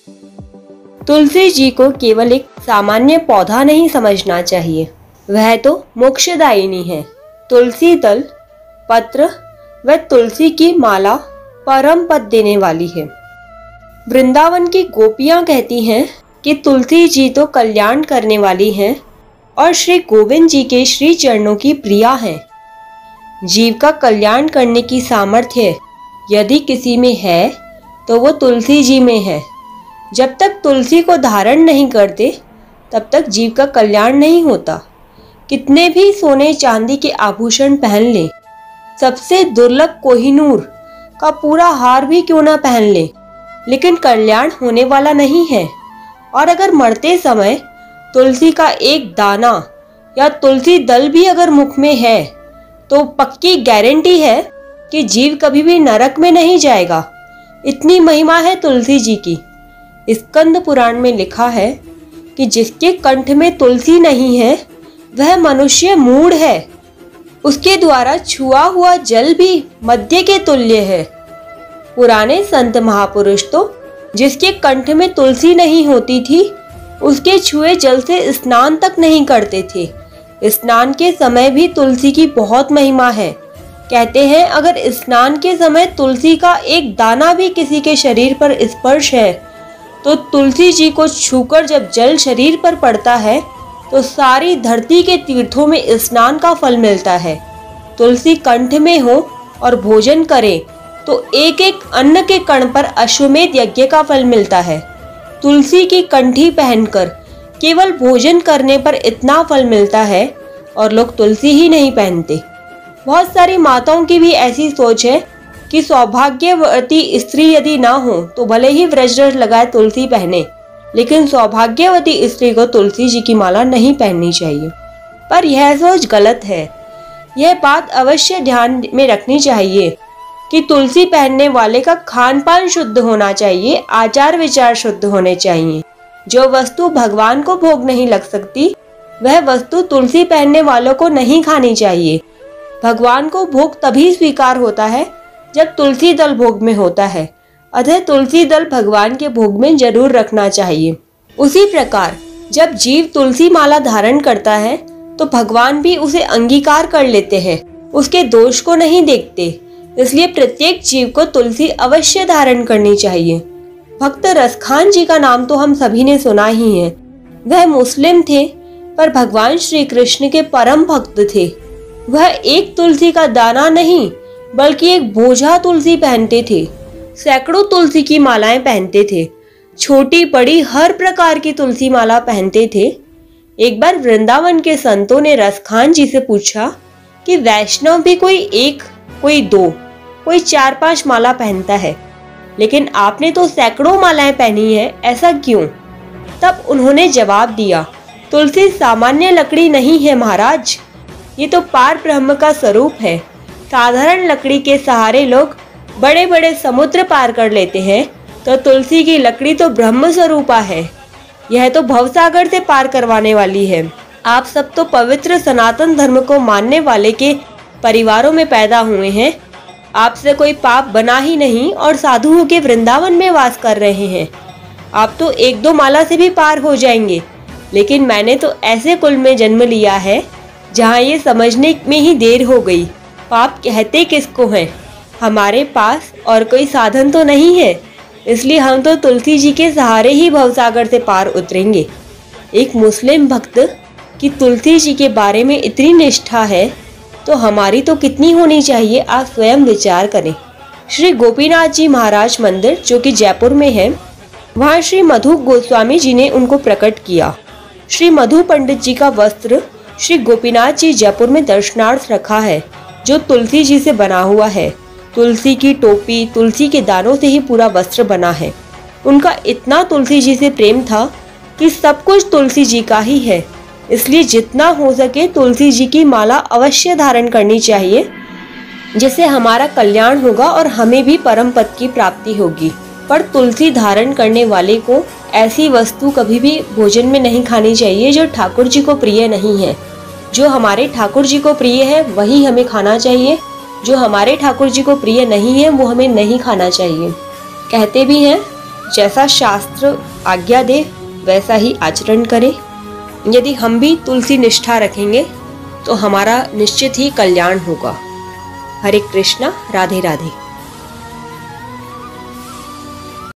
तुलसी जी को केवल एक सामान्य पौधा नहीं समझना चाहिए, वह तो मोक्षदायिनी है। तुलसी दल, पत्र व तुलसी की माला परम पद देने वाली है। वृंदावन की गोपियां कहती हैं कि तुलसी जी तो कल्याण करने वाली हैं और श्री गोविंद जी के श्री चरणों की प्रिया हैं। जीव का कल्याण करने की सामर्थ्य यदि किसी में है तो वो तुलसी जी में है। जब तक तुलसी को धारण नहीं करते तब तक जीव का कल्याण नहीं होता। कितने भी सोने चांदी के आभूषण पहन ले, सबसे दुर्लभ कोहिनूर का पूरा हार भी क्यों ना पहन ले, लेकिन कल्याण होने वाला नहीं है। और अगर मरते समय तुलसी का एक दाना या तुलसी दल भी अगर मुख में है तो पक्की गारंटी है कि जीव कभी भी नरक में नहीं जाएगा। इतनी महिमा है तुलसी जी की। स्कंद पुराण में लिखा है कि जिसके कंठ में तुलसी नहीं है वह मनुष्य मूढ़ है। उसके द्वारा छुआ हुआ जल भी मद्य के तुल्य है। पुराने संत महापुरुष तो जिसके कंठ में तुलसी नहीं होती थी उसके छुए जल से स्नान तक नहीं करते थे। स्नान के समय भी तुलसी की बहुत महिमा है। कहते हैं अगर स्नान के समय तुलसी का एक दाना भी किसी के शरीर पर स्पर्श है तो तुलसी जी को छूकर जब जल शरीर पर पड़ता है तो सारी धरती के तीर्थों में स्नान का फल मिलता है। तुलसी कंठ में हो और भोजन करे तो एक एक अन्न के कण पर अश्वमेध यज्ञ का फल मिलता है। तुलसी की कंठी पहनकर केवल भोजन करने पर इतना फल मिलता है और लोग तुलसी ही नहीं पहनते। बहुत सारी माताओं की भी ऐसी सोच है कि सौभाग्यवती स्त्री यदि ना हो तो भले ही व्रजरज लगाए तुलसी पहने, लेकिन सौभाग्यवती स्त्री को तुलसी जी की माला नहीं पहननी चाहिए। पर यह सोच गलत है। यह बात अवश्य ध्यान में रखनी चाहिए कि तुलसी पहनने वाले का खान पान शुद्ध होना चाहिए, आचार विचार शुद्ध होने चाहिए। जो वस्तु भगवान को भोग नहीं लग सकती वह वस्तु तुलसी पहनने वालों को नहीं खानी चाहिए। भगवान को भोग तभी स्वीकार होता है जब तुलसी दल भोग में होता है, अतः तुलसी दल भगवान के भोग में जरूर रखना चाहिए। उसी प्रकार जब जीव तुलसी माला धारण करता है तो भगवान भी उसे अंगीकार कर लेते हैं, उसके दोष को नहीं देखते। इसलिए प्रत्येक जीव को तुलसी अवश्य धारण करनी चाहिए। भक्त रसखान जी का नाम तो हम सभी ने सुना ही है। वह मुस्लिम थे पर भगवान श्री कृष्ण के परम भक्त थे। वह एक तुलसी का दाना नहीं बल्कि एक बोझा तुलसी पहनते थे। सैकड़ों तुलसी की मालाएं पहनते थे। छोटी बड़ी हर प्रकार की तुलसी माला पहनते थे। एक बार वृंदावन के संतों ने रसखान जी से पूछा कि वैष्णव भी कोई एक, कोई दो, कोई 4-5 माला पहनता है, लेकिन आपने तो सैकड़ों मालाएं पहनी है, ऐसा क्यों? तब उन्होंने जवाब दिया, तुलसी सामान्य लकड़ी नहीं है महाराज, ये तो पार ब्रह्म का स्वरूप है। साधारण लकड़ी के सहारे लोग बड़े बड़े समुद्र पार कर लेते हैं, तो तुलसी की लकड़ी तो ब्रह्म स्वरूपा है। यह तो भवसागर से पार करवाने वाली है। आप सब तो पवित्र सनातन धर्म को मानने वाले के परिवारों में पैदा हुए हैं। आपसे कोई पाप बना ही नहीं और साधुओं के वृंदावन में वास कर रहे हैं। आप तो 1-2 माला से भी पार हो जाएंगे, लेकिन मैंने तो ऐसे कुल में जन्म लिया है जहाँ ये समझने में ही देर हो गई। पाप कहते किसको हैं? हमारे पास और कोई साधन तो नहीं है, इसलिए हम तो तुलसी जी के सहारे ही भवसागर से पार उतरेंगे। एक मुस्लिम भक्त की तुलसी जी के बारे में इतनी निष्ठा है तो हमारी तो कितनी होनी चाहिए, आप स्वयं विचार करें। श्री गोपीनाथ जी महाराज मंदिर जो कि जयपुर में है, वहाँ श्री मधु गोस्वामी जी ने उनको प्रकट किया। श्री मधु पंडित जी का वस्त्र श्री गोपीनाथ जी जयपुर में दर्शनार्थ रखा है, जो तुलसी जी से बना हुआ है। तुलसी की टोपी, तुलसी के दानों से ही पूरा वस्त्र बना है। उनका इतना तुलसी जी से प्रेम था कि सब कुछ तुलसी जी का ही है। इसलिए जितना हो सके तुलसी जी की माला अवश्य धारण करनी चाहिए, जिससे हमारा कल्याण होगा और हमें भी परम पद की प्राप्ति होगी। पर तुलसी धारण करने वाले को ऐसी वस्तु कभी भी भोजन में नहीं खानी चाहिए जो ठाकुर जी को प्रिय नहीं है। जो हमारे ठाकुर जी को प्रिय है वही हमें खाना चाहिए, जो हमारे ठाकुर जी को प्रिय नहीं है वो हमें नहीं खाना चाहिए। कहते भी हैं जैसा शास्त्र आज्ञा दे वैसा ही आचरण करें। यदि हम भी तुलसी निष्ठा रखेंगे तो हमारा निश्चित ही कल्याण होगा। हरे कृष्णा, राधे राधे।